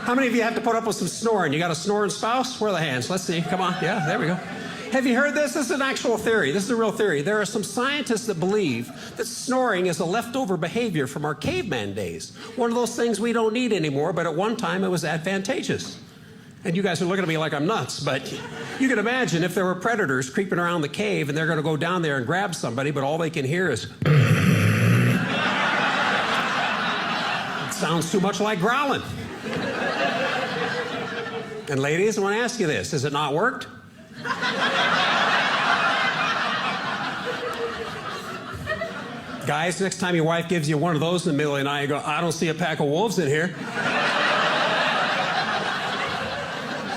How many of you have to put up with some snoring? You got a snoring spouse? Where are the hands? Let's see. Come on. Yeah, there we go. Have you heard this? This is an actual theory. This is a real theory. There are some scientists that believe that snoring is a leftover behavior from our caveman days. One of those things we don't need anymore, but at one time it was advantageous. And you guys are looking at me like I'm nuts, but you can imagine if there were predators creeping around the cave and they're going to go down there and grab somebody, but all they can hear is... It sounds too much like growling. And ladies, I want to ask you this. Has it not worked? Guys, next time your wife gives you one of those in the middle of the night, you go, I don't see a pack of wolves in here.